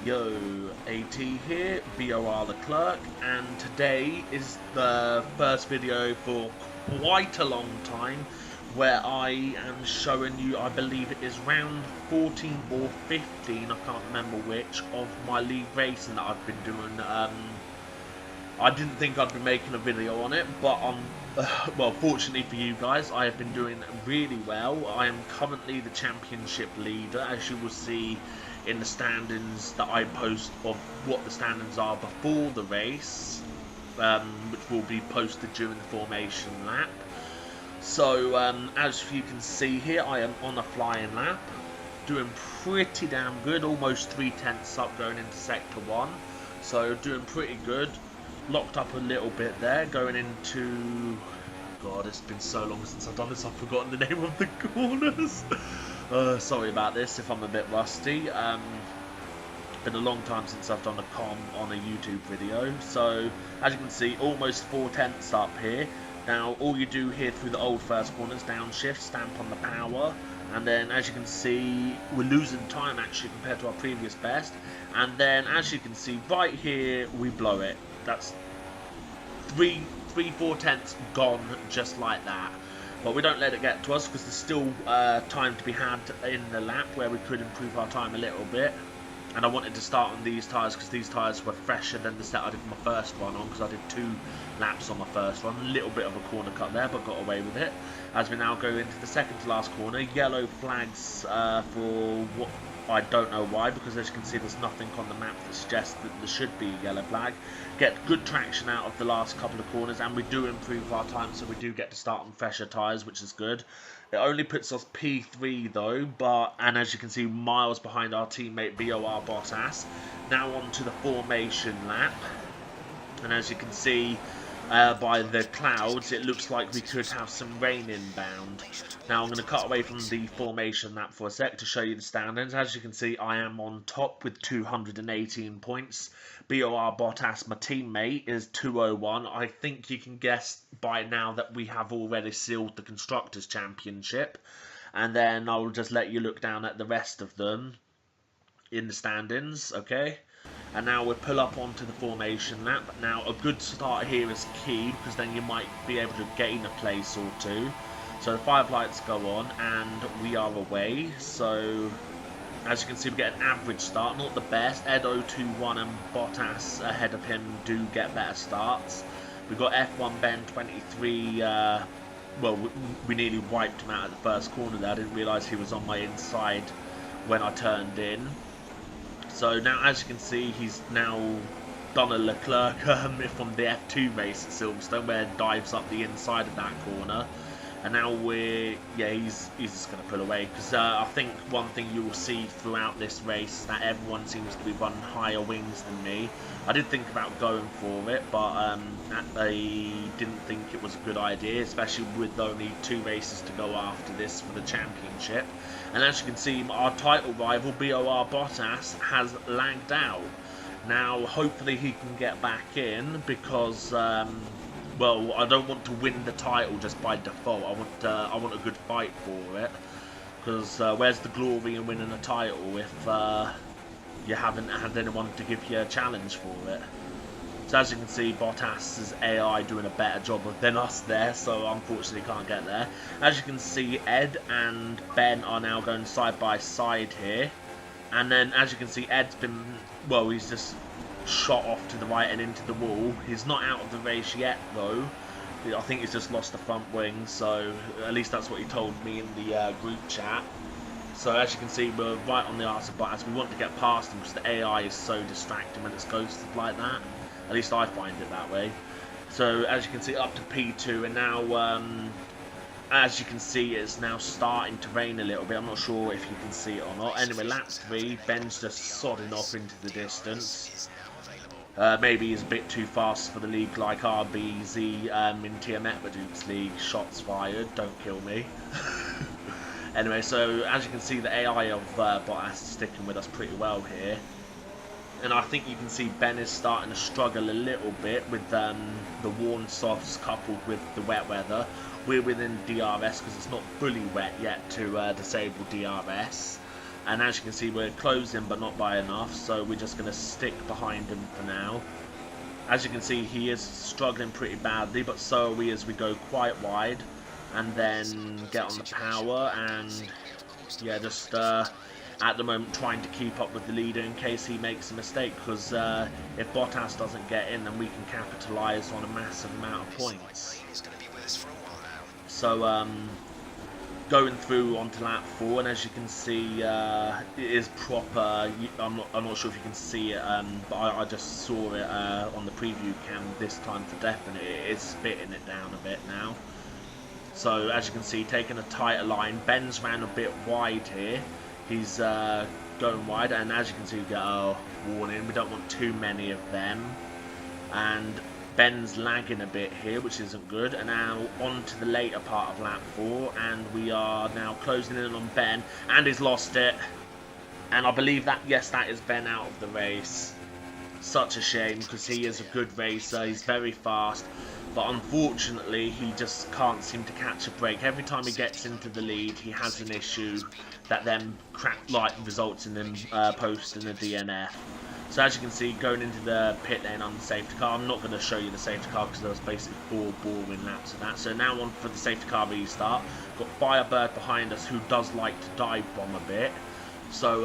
Yo, AT here, BRL the Clerk, and today is the first video for quite a long time where I am showing you, I believe it is round 14 or 15, I can't remember which, of my league racing that I've been doing. I didn't think I'd be making a video on it, but well, fortunately for you guys, I have been doing really well. I am currently the championship leader, as you will see in the standings that I post of what the standings are before the race, which will be posted during the formation lap. So, as you can see here, I am on a flying lap, doing pretty damn good, almost 3/10 up going into sector 1, so doing pretty good. Locked up a little bit there, going into... God, it's been so long since I've done this, I've forgotten the name of the corners. Sorry about this if I'm a bit rusty. Been a long time since I've done a com on a YouTube video. So, as you can see, almost 4/10 up here. Now, all you do here through the old first corners, downshift, stamp on the power. And then, as you can see, we're losing time actually compared to our previous best. And then, as you can see, right here, we blow it. That's 3/4 gone just like that. But we don't let it get to us because there's still time to be had in the lap where we could improve our time a little bit. And I wanted to start on these tyres because these tyres were fresher than the set I did my first one on, because I did 2 laps on my first one. A little bit of a corner cut there, but got away with it. As we now go into the second to last corner, yellow flags for what I don't know why, because as you can see there's nothing on the map that suggests that there should be a yellow flag. Get good traction out of the last couple of corners, and we do improve our time, so we do get to start on fresher tyres, which is good. It only puts us P3 though, and as you can see, miles behind our teammate BOR Bottas. Now on to the formation lap, and as you can see by the clouds, it looks like we could have some rain inbound. Now I'm going to cut away from the formation lap for a sec to show you the standings. As you can see, I am on top with 218 points. BOR Bottas, my teammate, is 201. I think you can guess by now that we have already sealed the Constructors' Championship. And then I'll just let you look down at the rest of them in the standings, okay? And now we'll pull up onto the formation lap. Now, a good start here is key, because then you might be able to gain a place or two. So the 5 lights go on, and we are away. So, as you can see, we get an average start, not the best. Edo 2-1 and Bottas ahead of him do get better starts. We've got F1 Ben 23, well, we nearly wiped him out at the first corner there. I didn't realise he was on my inside when I turned in. So now, as you can see, he's now done a Leclerc from the F2 race at Silverstone, where it dives up the inside of that corner. And now he's just going to pull away, because I think one thing you will see throughout this race is that everyone seems to be running higher wings than me. I did think about going for it, but I didn't think it was a good idea, especially with only 2 races to go after this for the championship. And as you can see, our title rival, BOR Bottas, has lagged out. Now, hopefully he can get back in, because well, I don't want to win the title just by default. I want a good fight for it, because where's the glory in winning a title if you haven't had anyone to give you a challenge for it? So as you can see, Bottas's AI doing a better job than us there, so unfortunately can't get there. As you can see, Ed and Ben are now going side by side here, and then as you can see, Ed's been, well, he's just shot off to the right and into the wall. He's not out of the race yet though. I think he's just lost the front wing, so at least that's what he told me in the group chat. So as you can see, we're right on the arse of Bottas. We want to get past him because the AI is so distracting when it's ghosted like that. At least I find it that way. So as you can see, up to P2, and now as you can see, it's now starting to rain a little bit. I'm not sure if you can see it or not. Anyway, lap 3, Ben's just sodding off into the distance. Maybe he's a bit too fast for the league like RBZ in TMF League. Shots fired, don't kill me. Anyway, so as you can see, the AI of Bottas is sticking with us pretty well here. And I think you can see Ben is starting to struggle a little bit with the warm softs coupled with the wet weather. We're within DRS because it's not fully wet yet to disable DRS. And as you can see, we're closing, but not by enough, so we're just going to stick behind him for now. As you can see, he is struggling pretty badly, but so are we as we go quite wide and then get on the power and, yeah, just at the moment trying to keep up with the leader in case he makes a mistake, because if Bottas doesn't get in, then we can capitalise on a massive amount of points. So, going through onto lap 4, and as you can see, it is proper. I'm not sure if you can see it, but I just saw it on the preview cam this time for definite. It is spitting it down a bit now. So as you can see, taking a tighter line. Ben's ran a bit wide here. He's going wide, and as you can see, we get a warning. We don't want too many of them, and Ben's lagging a bit here, which isn't good. And now on to the later part of lap 4, and we are now closing in on Ben, and he's lost it. And I believe that, yes, that is Ben out of the race. Such a shame, because he is a good racer, he's very fast, but unfortunately he just can't seem to catch a break. Every time he gets into the lead, he has an issue that then results in him posting a DNF. So as you can see, going into the pit lane on the safety car, I'm not going to show you the safety car because there was basically 4 boring laps of that. So now on for the safety car restart. Got Firebird behind us, who does like to dive bomb a bit. So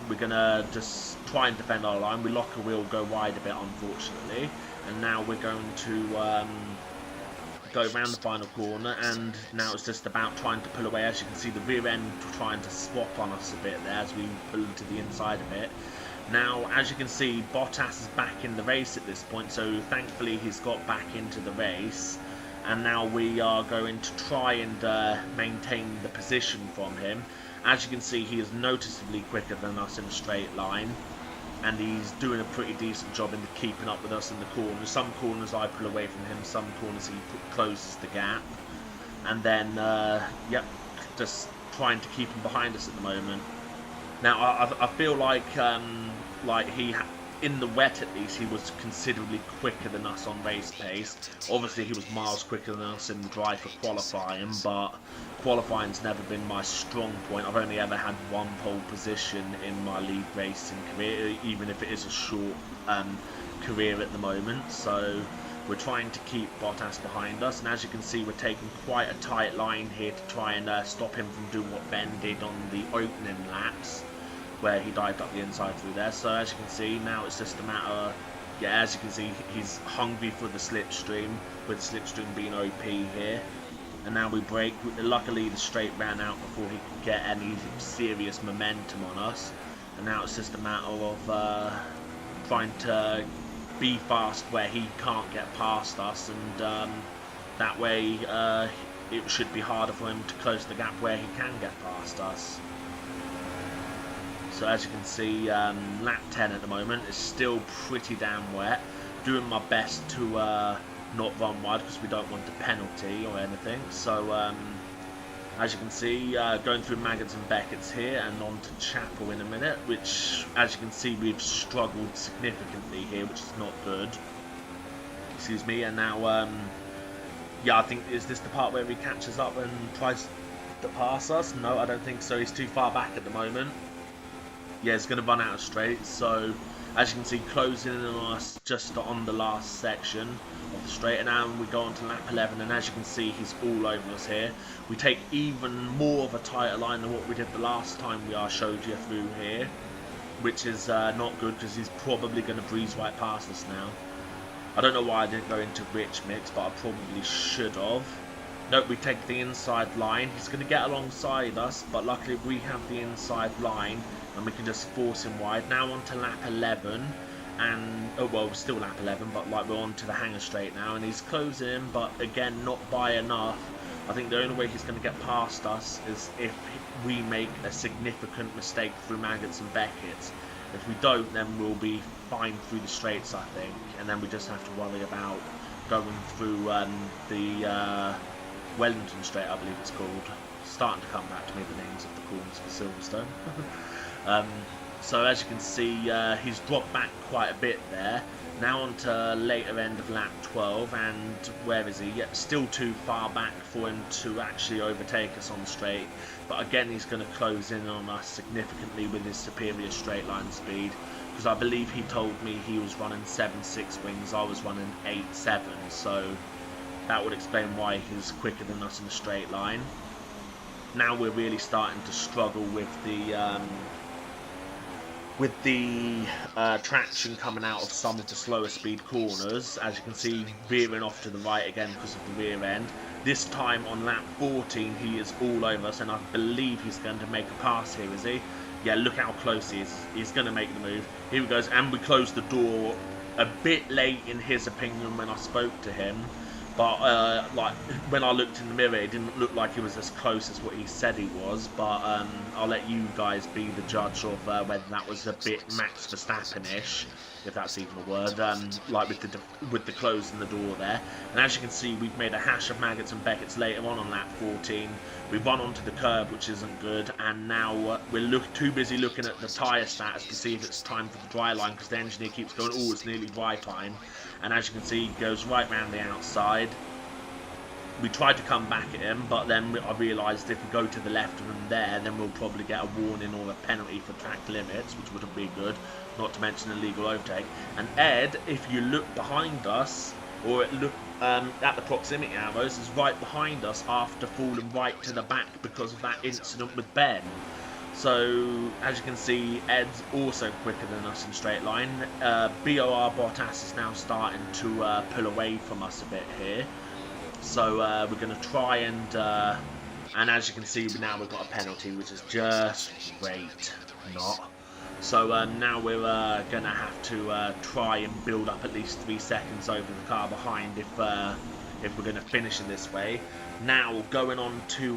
we're going to just try and defend our line. We lock a wheel, go wide a bit, unfortunately. And now we're going to go around the final corner, and now it's just about trying to pull away. As you can see, the rear end trying to swap on us a bit there as we pull to the inside of it. Now, as you can see, Bottas is back in the race at this point, so thankfully he's got back into the race. And now we are going to try and maintain the position from him. As you can see, he is noticeably quicker than us in a straight line, and he's doing a pretty decent job in keeping up with us in the corners. Some corners I pull away from him, some corners he closes the gap. And then, yep, just trying to keep him behind us at the moment. Now, I feel like in the wet at least, he was considerably quicker than us on race pace. Obviously, he was miles quicker than us in the dry for qualifying, but qualifying's never been my strong point. I've only ever had 1 pole position in my league racing career, even if it is a short career at the moment. So we're trying to keep Bottas behind us, and as you can see, we're taking quite a tight line here to try and stop him from doing what Ben did on the opening laps, where he dived up the inside through there. So as you can see, now it's just a matter of, yeah, as you can see, he's hungry for the slipstream, with the slipstream being OP here. And now we brake. Luckily the straight ran out before he could get any serious momentum on us. And now it's just a matter of trying to be fast where he can't get past us, and that way it should be harder for him to close the gap where he can get past us. So as you can see, lap 10 at the moment is still pretty damn wet. Doing my best to not run wide because we don't want a penalty or anything. So as you can see, going through Maggots and Beckett's here and on to Chapel in a minute, which as you can see we've struggled significantly here, which is not good. Excuse me. And now, yeah, I think, is this the part where he catches up and tries to pass us? No, I don't think so. He's too far back at the moment. Yeah, he's going to run out of straight. So as you can see, closing in on us just on the last section of the straight, and now we go on to lap 11, and as you can see, he's all over us here. We take even more of a tighter line than what we did the last time we showed you through here, which is not good because he's probably going to breeze right past us now. I don't know why I didn't go into Rich Mix, but I probably should have. Nope, we take the inside line. He's going to get alongside us, but luckily we have the inside line and we can just force him wide. Now on to lap 11, and oh well, still lap 11, but like we're on to the hanger straight now, and he's closing in, but again not by enough. I think the only way he's going to get past us is if we make a significant mistake through Maggots and Beckett's. If we don't, then we'll be fine through the straights, I think, and then we just have to worry about going through the Wellington Straight, I believe it's called. Starting to come back to me, the names of the corners for Silverstone. So as you can see, he's dropped back quite a bit there, Now on to later end of lap 12, and where is he? Yeah, still too far back for him to actually overtake us on the straight. But again, he's going to close in on us significantly with his superior straight line speed. Because I believe he told me he was running 7.6 wings, I was running 8.7. So that would explain why he's quicker than us in the straight line. Now we're really starting to struggle with the traction coming out of some of the slower speed corners. As you can see, veering off to the right again because of the rear end. This time on lap 14 he is all over us, and I believe he's going to make a pass here, is he? Yeah, look how close he is. He's going to make the move. Here he goes, and we closed the door a bit late in his opinion when I spoke to him. But like when I looked in the mirror, it didn't look like he was as close as what he said he was. But I'll let you guys be the judge of whether that was a bit Max Verstappen-ish, if that's even a word. Like with the closing the door there. And as you can see, we've made a hash of Maggots and Beckett's later on lap 14. We run onto the curb, which isn't good, and now we're too busy looking at the tyre status to see if it's time for the dry line, because the engineer keeps going, oh, it's nearly dry time. And as you can see, he goes right round the outside. We tried to come back at him, but then I realised if we go to the left of him there, then we'll probably get a warning or a penalty for track limits, which wouldn't be good, not to mention a legal overtake. And Ed, if you look behind us, or look at the proximity arrows, is right behind us after falling right to the back because of that incident with Ben. So, as you can see, Ed's also quicker than us in straight line. BOR Bottas is now starting to pull away from us a bit here. So, we're going to try and as you can see, now we've got a penalty, which is just great not. So, now we're going to have to try and build up at least 3 seconds over the car behind if we're going to finish in this way. Now, going on to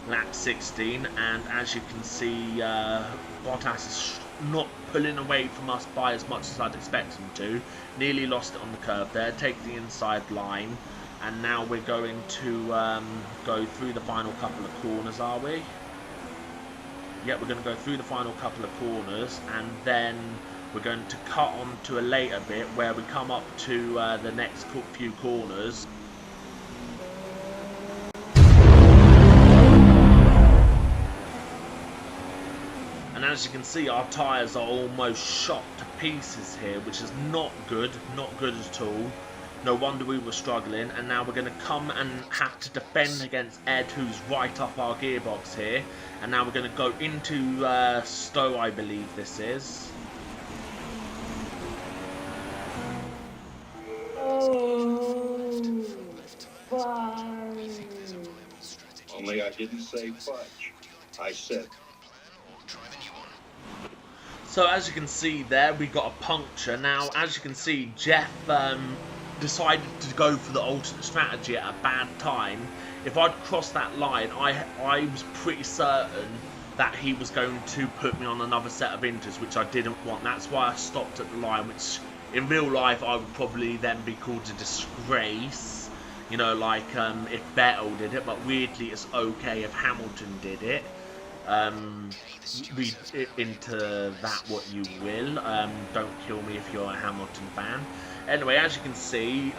lap 16, and as you can see, Bottas is not pulling away from us by as much as I'd expect him to. Nearly lost it on the curve there, take the inside line, and now we're going to go through the final couple of corners, are we? Yeah, we're going to go through the final couple of corners, and then we're going to cut on to a later bit where we come up to the next few corners. And as you can see, our tyres are almost shot to pieces here, which is not good at all. No wonder we were struggling, and now we're going to come and have to defend against Ed, who's right up our gearbox here. And now we're going to go into Stowe, I believe this is. Oh, fudge. Only I didn't say fudge. I said. So as you can see there, we got a puncture. Now, as you can see, Jeff decided to go for the alternate strategy at a bad time. If I'd crossed that line, I was pretty certain that he was going to put me on another set of inters, which I didn't want. That's why I stopped at the line, which in real life I would probably then be called a disgrace. You know, like if Vettel did it, but weirdly it's okay if Hamilton did it. Read into that what you will. Don't kill me if you're a Hamilton fan. Anyway, as you can see,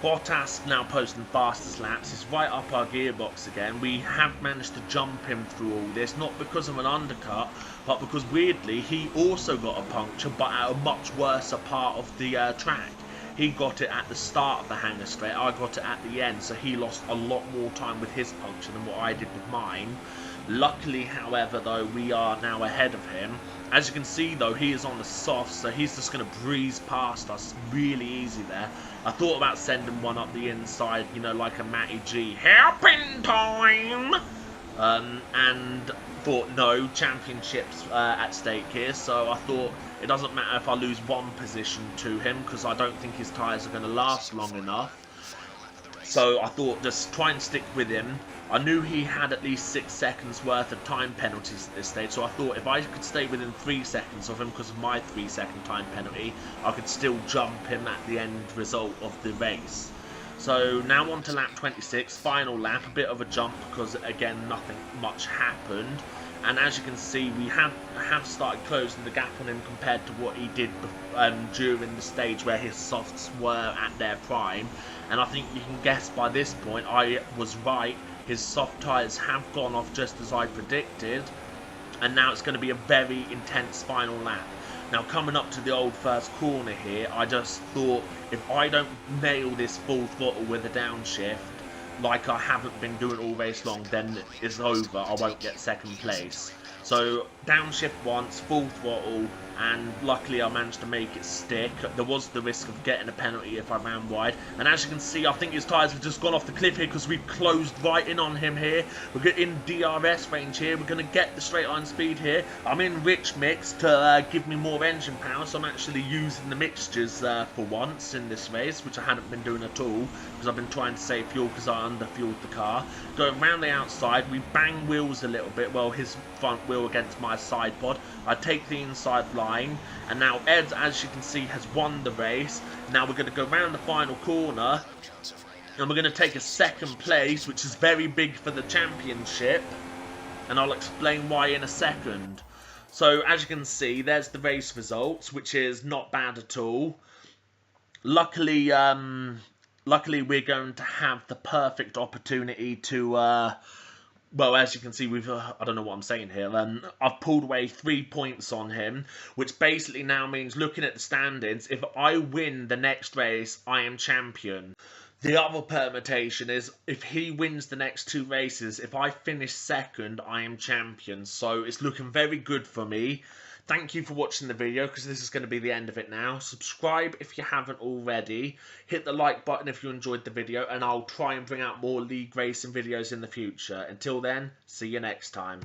Bottas now posting fastest laps. He's right up our gearbox again. We have managed to jump him through all this, not because of an undercut, but because weirdly he also got a puncture, but at a much worse part of the track. He got it at the start of the hangar straight, I got it at the end, so he lost a lot more time with his puncture than what I did with mine. Luckily, however, though, we are now ahead of him. As you can see, though, he is on the soft, so he's just going to breeze past us really easy there. I thought about sending one up the inside, you know, like a Matty G. Hairpin time! And thought, no, championships at stake here, so I thought it doesn't matter if I lose one position to him, because I don't think his tyres are going to last long enough. So I thought, just try and stick with him. I knew he had at least 6 seconds worth of time penalties at this stage, so I thought if I could stay within 3 seconds of him because of my 3-second time penalty, I could still jump him at the end result of the race. So now on to lap 26, final lap, a bit of a jump because again nothing much happened. and as you can see, we have started closing the gap on him compared to what he did during the stage where his softs were at their prime. And I think you can guess by this point I was right. His soft tyres have gone off just as I predicted, and now it's going to be a very intense final lap. Now, coming up to the old first corner here, I just thought if I don't nail this full throttle with a downshift, like I haven't been doing all race long, then it's over. I won't get second place. So, downshift once, full throttle, and luckily I managed to make it stick. There was the risk of getting a penalty if I ran wide. And as you can see, I think his tyres have just gone off the cliff here because we've closed right in on him here. We're in DRS range here. We're going to get the straight line speed here. I'm in rich mix to give me more engine power, so I'm actually using the mixtures for once in this race, which I hadn't been doing at all because I've been trying to save fuel because I underfueled the car. Going round the outside, we bang wheels a little bit. Well, his front wheel against my side pod. I take the inside line, and now Ed, as you can see, has won the race. Now we're going to go round the final corner, and we're going to take a second place, which is very big for the championship, and I'll explain why in a second. So as you can see, there's the race results, which is not bad at all. Luckily we're going to have the perfect opportunity to well, as you can see, we've, I don't know what I'm saying here, I've pulled away 3 points on him, which basically now means, looking at the standings, if I win the next race, I am champion. The other permutation is, if he wins the next 2 races, if I finish second, I am champion. So it's looking very good for me. Thank you for watching the video, because this is going to be the end of it now. Subscribe if you haven't already. Hit the like button if you enjoyed the video, and I'll try and bring out more league racing videos in the future. Until then, see you next time.